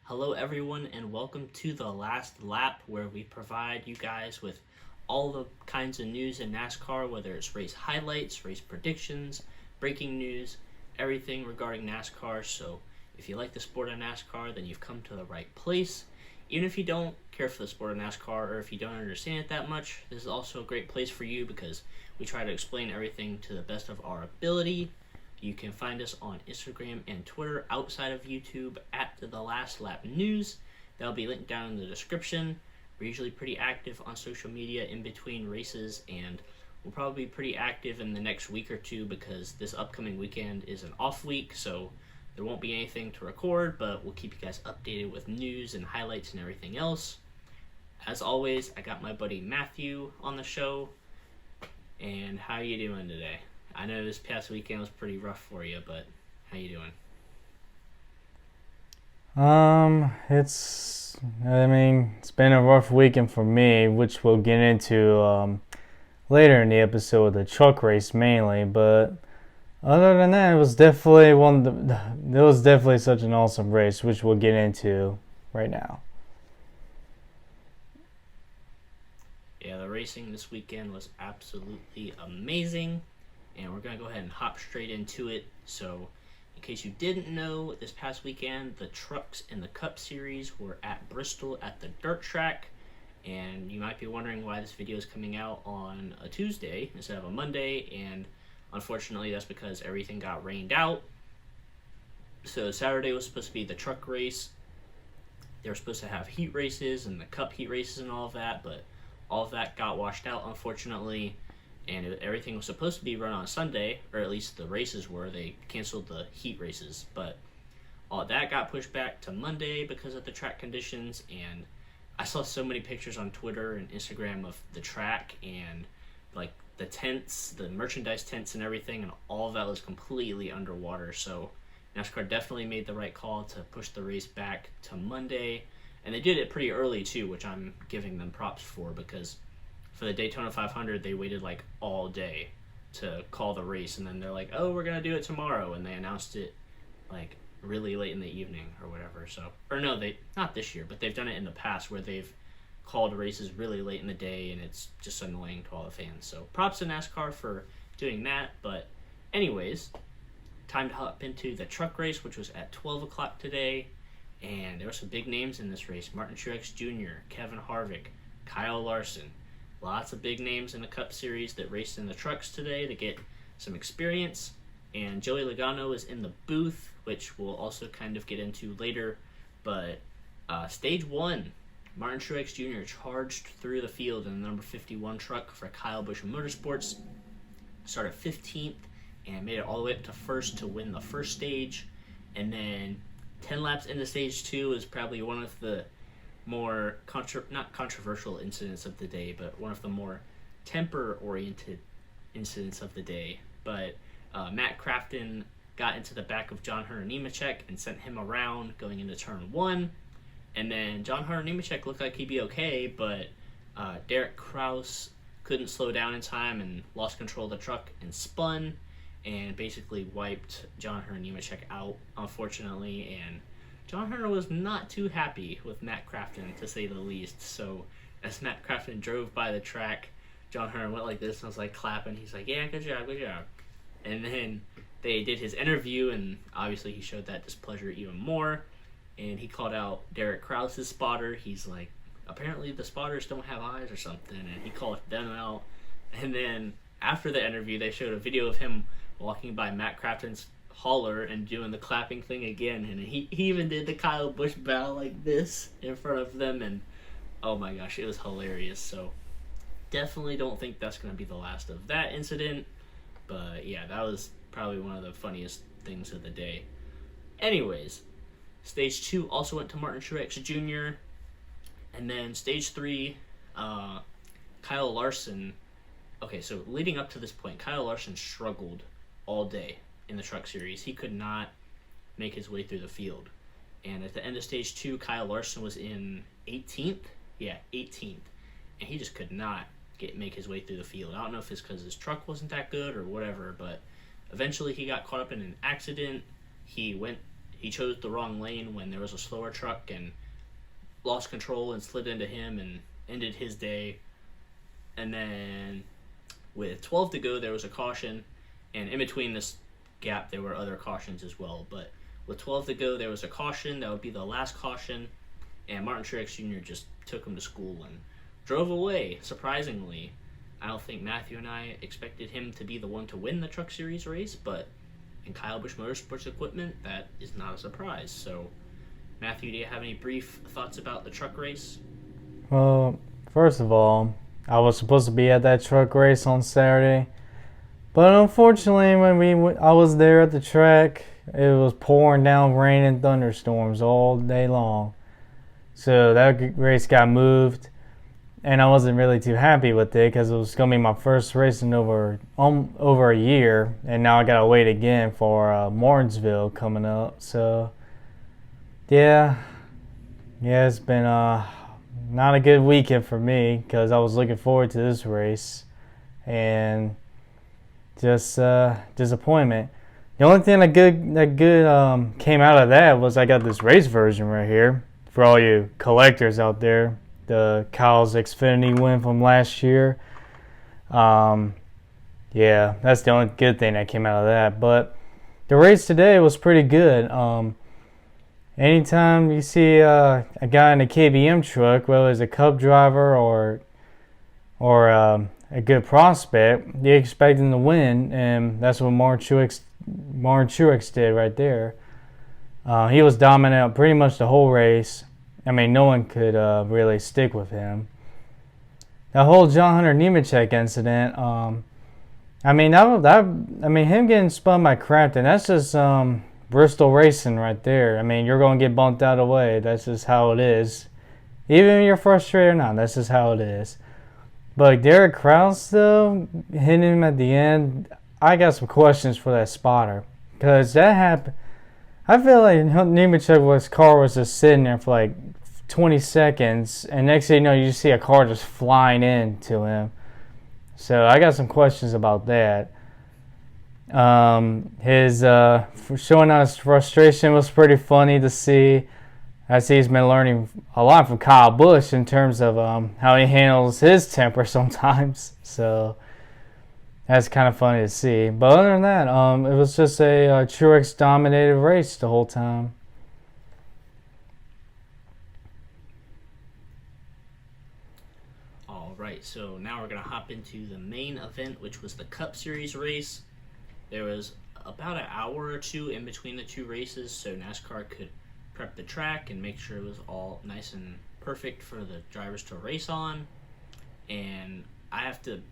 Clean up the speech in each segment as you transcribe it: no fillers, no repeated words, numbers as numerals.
Hello, everyone, and welcome to the last lap, where we provide you guys with all the kinds of news in NASCAR, whether it's race highlights, race predictions, breaking news, everything regarding NASCAR. So, if you like the sport of NASCAR, then you've come to the right place. Even if you don't care for the sport of NASCAR, or if you don't understand it that much, this is also a great place for you because we try to explain everything to the best of our ability. You can find us on Instagram and Twitter outside of YouTube at The Last Lap News. That'll be linked down in the description. We're usually pretty active on social media in between races, and we'll probably be pretty active in the next week or two because this upcoming weekend is an off week, so there won't be anything to record, but we'll keep you guys updated with news and highlights and everything else. As always, I got my buddy Matthew on the show. And how you doing today? I know this past weekend was pretty rough for you, but how you doing? It's been a rough weekend for me, which we'll get into later in the episode, the truck race mainly. But other than that, it was definitely such an awesome race, which we'll get into right now. Yeah, the racing this weekend was absolutely amazing, and we're going to go ahead and hop straight into it. So, in case you didn't know, this past weekend, the trucks in the Cup Series were at Bristol at the dirt track, and you might be wondering why this video is coming out on a Tuesday instead of a Monday, and unfortunately that's because everything got rained out. So Saturday was supposed to be the truck race. They were supposed to have heat races and the Cup heat races and all of that, but all of that got washed out, unfortunately, and everything was supposed to be run on Sunday, or at least the races were. They canceled the heat races, but all that got pushed back to Monday because of the track conditions. And I saw so many pictures on Twitter and Instagram of the track and like the tents, the merchandise tents and everything, and all of that was completely underwater. So NASCAR definitely made the right call to push the race back to Monday. And they did it pretty early, too, which I'm giving them props for, because for the Daytona 500, they waited, like, all day to call the race. And then they're like, oh, we're going to do it tomorrow. And they announced it, like, really late in the evening or whatever. So, or no, not this year, but they've done it in the past where they've called races really late in the day, and it's just annoying to all the fans. So props to NASCAR for doing that. But anyways, time to hop into the truck race, which was at 12 o'clock today. And there were some big names in this race. Martin Truex Jr., Kevin Harvick, Kyle Larson. Lots of big names in the Cup Series that raced in the trucks today to get some experience. And Joey Logano is in the booth, which we'll also kind of get into later. But stage one, Martin Truex Jr. charged through the field in the number 51 truck for Kyle Busch Motorsports. Started 15th and made it all the way up to first to win the first stage. And then 10 laps into stage 2 is probably one of the more, not controversial incidents of the day, but one of the more temper-oriented incidents of the day. But Matt Crafton got into the back of John Hunter Nemechek and sent him around going into turn 1. And then John Hunter Nemechek looked like he'd be okay, but Derek Kraus couldn't slow down in time and lost control of the truck and spun, and basically wiped John Hunter Nemechek out, unfortunately. And John Hunter was not too happy with Matt Crafton, to say the least. So as Matt Crafton drove by the track, John Hunter went like this and was like clapping. He's like, yeah, good job, good job. And then they did his interview, and obviously he showed that displeasure even more. And he called out Derek Krause's spotter. He's like, apparently the spotters don't have eyes or something. And he called them out. And then after the interview, they showed a video of him walking by Matt Crafton's hauler and doing the clapping thing again, and he even did the Kyle Busch bow like this in front of them, and oh my gosh, it was hilarious. So definitely don't think that's going to be the last of that incident, but yeah, that was probably one of the funniest things of the day. Anyways, stage 2 also went to Martin Truex Jr., and then stage 3, Kyle Larson. Okay, so leading up to this point, Kyle Larson struggled all day in the truck series. He could not make his way through the field. And at the end of stage 2, Kyle Larson was in 18th. Yeah, 18th. And he just could not make his way through the field. I don't know if it's because his truck wasn't that good or whatever, but eventually he got caught up in an accident. He went he chose the wrong lane when there was a slower truck and lost control and slid into him and ended his day. And then with 12 to go, there was a caution, and in between this gap, there were other cautions as well. But with 12 to go, there was a caution. That would be the last caution, and Martin Truex Jr. just took him to school and drove away, surprisingly. I don't think Matthew and I expected him to be the one to win the Truck Series race, but in Kyle Busch Motorsports equipment, that is not a surprise. So, Matthew, do you have any brief thoughts about the truck race? Well, first of all, I was supposed to be at that truck race on Saturday, but unfortunately, when I was there at the track, it was pouring down rain and thunderstorms all day long. So that race got moved, and I wasn't really too happy with it because it was going to be my first race in over a year, and now I got to wait again for Martinsville coming up. So, yeah, it's been not a good weekend for me because I was looking forward to this race, and just disappointment. The only thing that good came out of that was I got this race version right here for all you collectors out there. The Kyle's Xfinity win from last year. Yeah, that's the only good thing that came out of that. But the race today was pretty good. Anytime you see a guy in a KBM truck, whether it's a Cup driver or a good prospect, you expect him to win, and that's what Martin Truex did right there. He was dominant pretty much the whole race. I mean, no one could really stick with him. The whole John Hunter Nemechek incident, I mean, him getting spun by Crampton, that's just Bristol racing right there. I mean, you're going to get bumped out of the way. That's just how it is. Even if you're frustrated or not, that's just how it is. But Derek Krause, though, hitting him at the end, I got some questions for that spotter. Because that happened. I feel like Nemechek's car was just sitting there for like 20 seconds, and next thing you know, you just see a car just flying into him. So I got some questions about that. His showing us frustration was pretty funny to see. I see he's been learning a lot from Kyle Busch in terms of how he handles his temper sometimes. So that's kind of funny to see. But other than that, it was just a Truex-dominated race the whole time. All right, so now we're going to hop into the main event, which was the Cup Series race. There was about an hour or two in between the two races, so NASCAR could prep the track and make sure it was all nice and perfect for the drivers to race on. And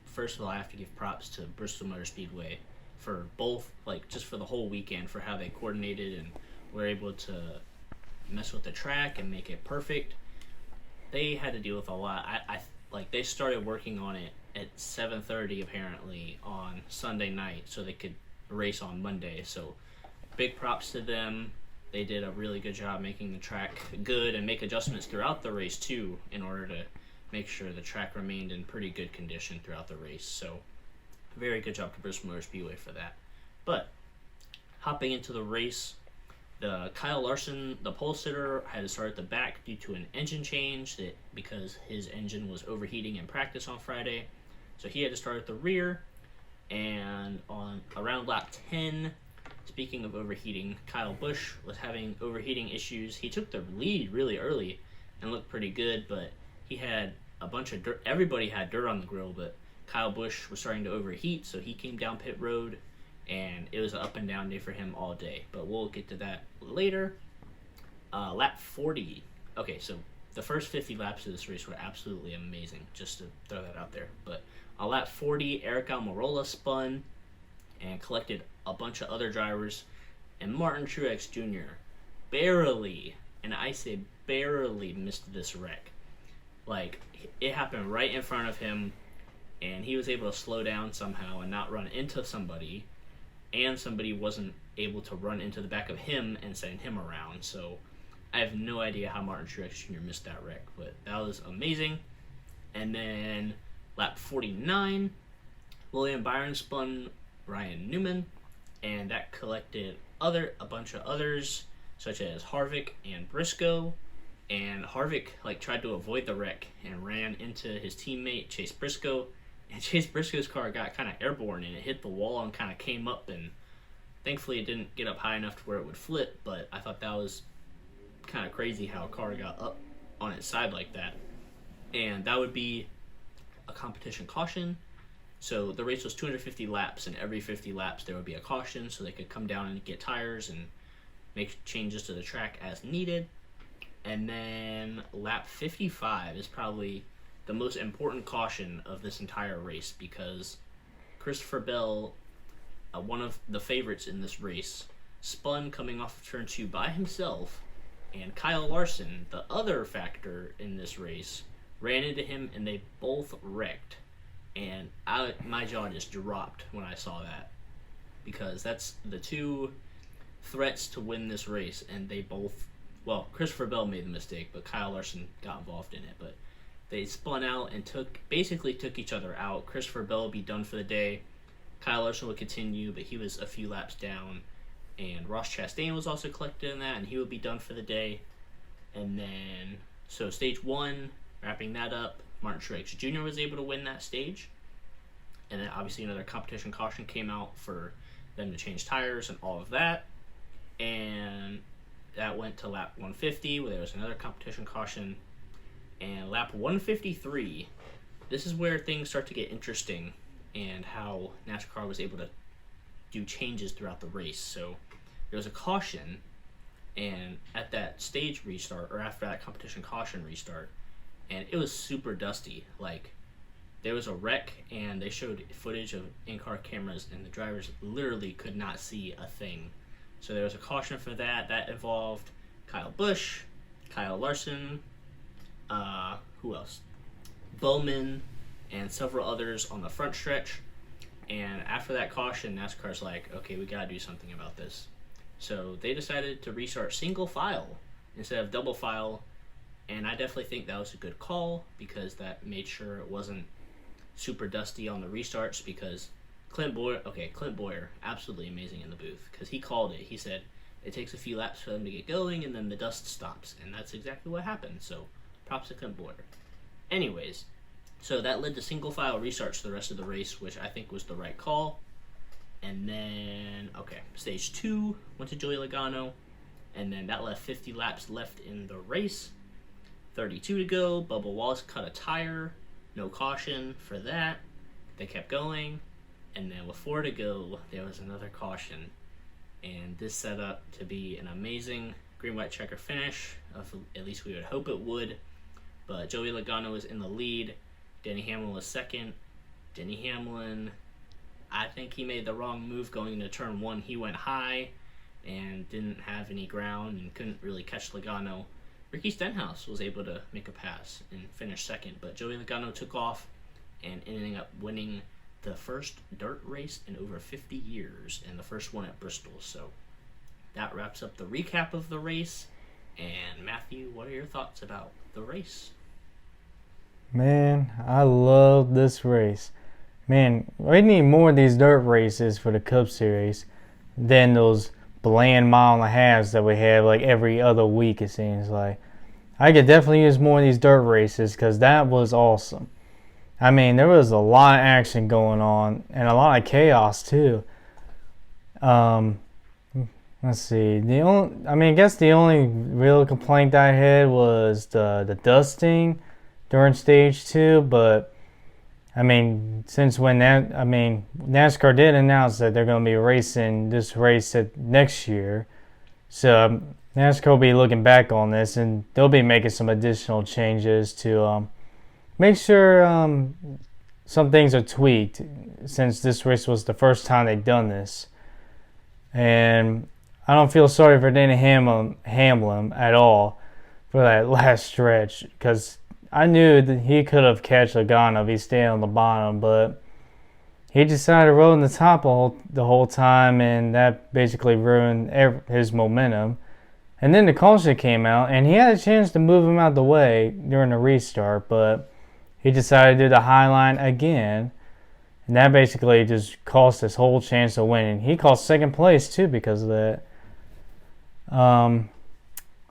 first of all, I have to give props to Bristol Motor Speedway for both, like, just for the whole weekend, for how they coordinated and were able to mess with the track and make it perfect. They had to deal with a lot. They started working on it at 7:30 apparently on Sunday night so they could race on Monday. So big props to them. They did a really good job making the track good and make adjustments throughout the race too in order to make sure the track remained in pretty good condition throughout the race. So very good job to Bristol Motor Speedway for that. But hopping into the race, the Kyle Larson, the pole sitter, had to start at the back due to an engine change because his engine was overheating in practice on Friday. So he had to start at the rear, and on around lap 10, speaking of overheating, Kyle Busch was having overheating issues. He took the lead really early and looked pretty good, but he had a bunch of dirt. Everybody had dirt on the grill, but Kyle Busch was starting to overheat, so he came down pit road, and it was an up and down day for him all day. But we'll get to that later. Lap 40. Okay, so the first 50 laps of this race were absolutely amazing, just to throw that out there. But on lap 40, Eric Almirola spun and collected a bunch of other drivers, and Martin Truex Jr. barely, and I say barely, missed this wreck. Like, it happened right in front of him, and he was able to slow down somehow and not run into somebody, and somebody wasn't able to run into the back of him and send him around. So I have no idea how Martin Truex Jr. missed that wreck, but that was amazing. And then lap 49, William Byron spun Ryan Newman, and that collected a bunch of others. such as Harvick and Briscoe. And Harvick tried to avoid the wreck and ran into his teammate Chase Briscoe. And Chase Briscoe's car got kind of airborne and it hit the wall and kind of came up, and thankfully it didn't get up high enough to where it would flip, but I thought that was kind of crazy how a car got up on its side like that. And that would be a competition caution. So the race was 250 laps, and every 50 laps there would be a caution so they could come down and get tires and make changes to the track as needed. And then lap 55 is probably the most important caution of this entire race, because Christopher Bell, one of the favorites in this race, spun coming off of turn 2 by himself, and Kyle Larson, the other factor in this race, ran into him and they both wrecked. And my jaw just dropped when I saw that, because that's the two threats to win this race, and they both, well, Christopher Bell made the mistake, but Kyle Larson got involved in it. But they spun out and basically took each other out. Christopher Bell would be done for the day. Kyle Larson would continue, but he was a few laps down. And Ross Chastain was also collected in that, and he would be done for the day. And then, so stage 1, wrapping that up, Martin Truex Jr. was able to win that stage. And then obviously another competition caution came out for them to change tires and all of that. And that went to lap 150, where there was another competition caution. And lap 153, this is where things start to get interesting, and how NASCAR was able to do changes throughout the race. So there was a caution, and at that stage restart, or after that competition caution restart, and it was super dusty. There was a wreck, and they showed footage of in-car cameras, and the drivers literally could not see a thing. So there was a caution for that. That involved Kyle Busch, Kyle Larson, who else? Bowman, and several others on the front stretch. And after that caution, NASCAR's like, okay, we gotta do something about this. So they decided to restart single file instead of double file, and I definitely think that was a good call, because that made sure it wasn't super dusty on the restarts, because Clint Boyer, absolutely amazing in the booth, because he called it. He said it takes a few laps for them to get going, and then the dust stops, and that's exactly what happened. So props to Clint Boyer. Anyways, so that led to single file restarts the rest of the race, which I think was the right call. And then, stage 2 went to Joey Logano, and then that left 50 laps left in the race. 32 to go. Bubba Wallace cut a tire, no caution for that. They kept going, and then with 4 to go, there was another caution, and this set up to be an amazing green-white checker finish. At least we would hope it would. But Joey Logano was in the lead. Denny Hamlin was second. Denny Hamlin, I think he made the wrong move going into turn 1. He went high and didn't have any ground and couldn't really catch Logano. Ricky Stenhouse was able to make a pass and finish second, but Joey Logano took off and ended up winning the first dirt race in over 50 years, and the first one at Bristol. So that wraps up the recap of the race. And Matthew, what are your thoughts about the race? Man, I love this race. Man, we need more of these dirt races for the Cup Series than those bland mile and a halves that we have every other week, it seems like. I could definitely use more of these dirt races, because that was awesome. I mean, there was a lot of action going on and a lot of chaos too. Let's see. I guess the only real complaint I had was the dusting during stage 2, but since NASCAR did announce that they're going to be racing this race next year, so NASCAR will be looking back on this, and they'll be making some additional changes to make sure some things are tweaked, since this race was the first time they've done this. And I don't feel sorry for Denny Hamlin at all for that last stretch, because I knew that he could have catch Logano if he stayed on the bottom, but he decided to roll in the top the whole time, and that basically ruined his momentum. And then the caution came out, and he had a chance to move him out the way during the restart, but he decided to do the high line again, and that basically just cost his whole chance of winning. He cost second place too because of that. Um,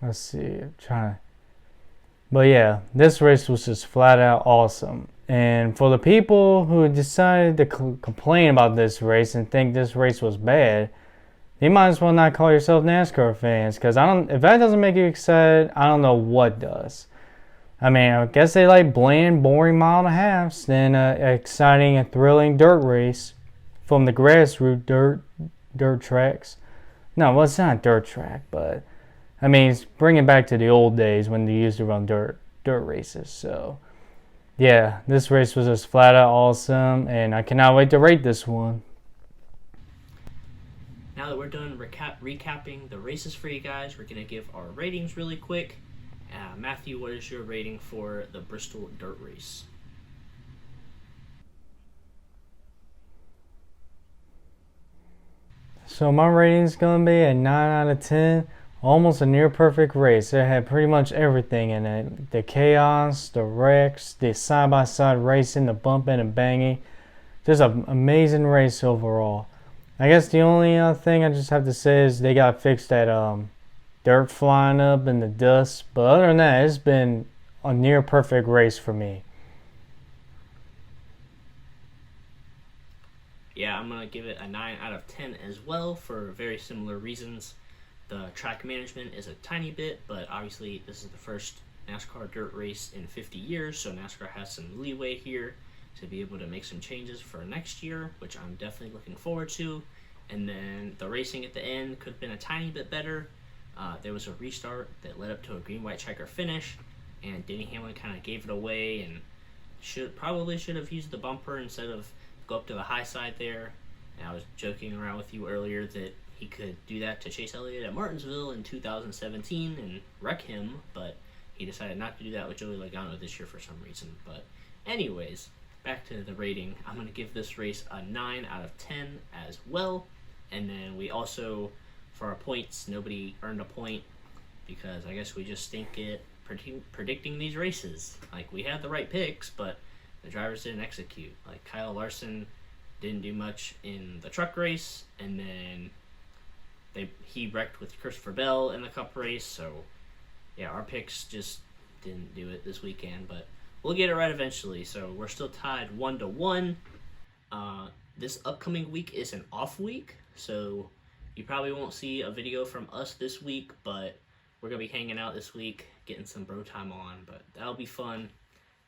let's see, I'm trying to. But yeah, this race was just flat out awesome. And for the people who decided to complain about this race and think this race was bad, you might as well not call yourself NASCAR fans, because I don't. If that doesn't make you excited, I don't know what does. I mean, I guess they like bland, boring mile and a halves than exciting and thrilling dirt race from the grassroots dirt tracks. No, well, it's not a dirt track, but I mean, it's bringing back to the old days when they used to run dirt races. So yeah, this race was just flat out awesome, and I cannot wait to rate this one. Now that we're done recapping the races for you guys, we're going to give our ratings really quick. Matthew, what is your rating for the Bristol Dirt Race? So my rating is going to be a 9 out of 10. Almost a near perfect race. It had pretty much everything in it. The chaos, the wrecks, the side-by-side racing, the bumping and banging. Just an amazing race overall. I guess the only thing I just have to say is they got fixed that dirt flying up and the dust. But other than that, it's been a near perfect race for me. Yeah, I'm going to give it a 9 out of 10 as well for very similar reasons. The track management is a tiny bit, but obviously this is the first NASCAR dirt race in 50 years, so NASCAR has some leeway here to be able to make some changes for next year, which I'm definitely looking forward to. And then the racing at the end could have been a tiny bit better. There was a restart that led up to a green-white checker finish, and Denny Hamlin kind of gave it away and probably should have used the bumper instead of go up to the high side there. And I was joking around with you earlier that he could do that to Chase Elliott at Martinsville in 2017 and wreck him, but he decided not to do that with Joey Logano this year for some reason. But anyways, back to the rating. I'm going to give this race a 9 out of 10 as well. And then we also, for our points, nobody earned a point because I guess we just stink at predicting these races. Like, we had the right picks, but the drivers didn't execute. Like, Kyle Larson didn't do much in the truck race, and then he wrecked with Christopher Bell in the Cup race. So yeah, our picks just didn't do it this weekend, but we'll get it right eventually. So we're still tied 1-1. This upcoming week is an off week, so you probably won't see a video from us this week, but we're gonna be hanging out this week, getting some bro time on, but that'll be fun.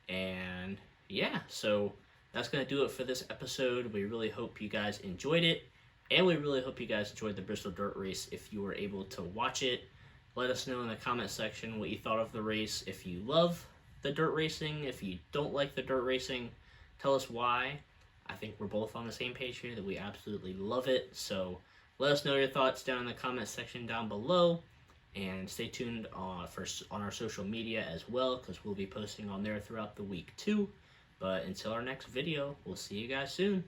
And yeah, so that's going to do it for this episode. We really hope you guys enjoyed it, and we really hope you guys enjoyed the Bristol Dirt Race if you were able to watch it. Let us know in the comment section what you thought of the race. If you love the dirt racing, if you don't like the dirt racing, tell us why. I think we're both on the same page here that we absolutely love it. So let us know your thoughts down in the comment section down below. And stay tuned on our social media as well, because we'll be posting on there throughout the week too. But until our next video, we'll see you guys soon.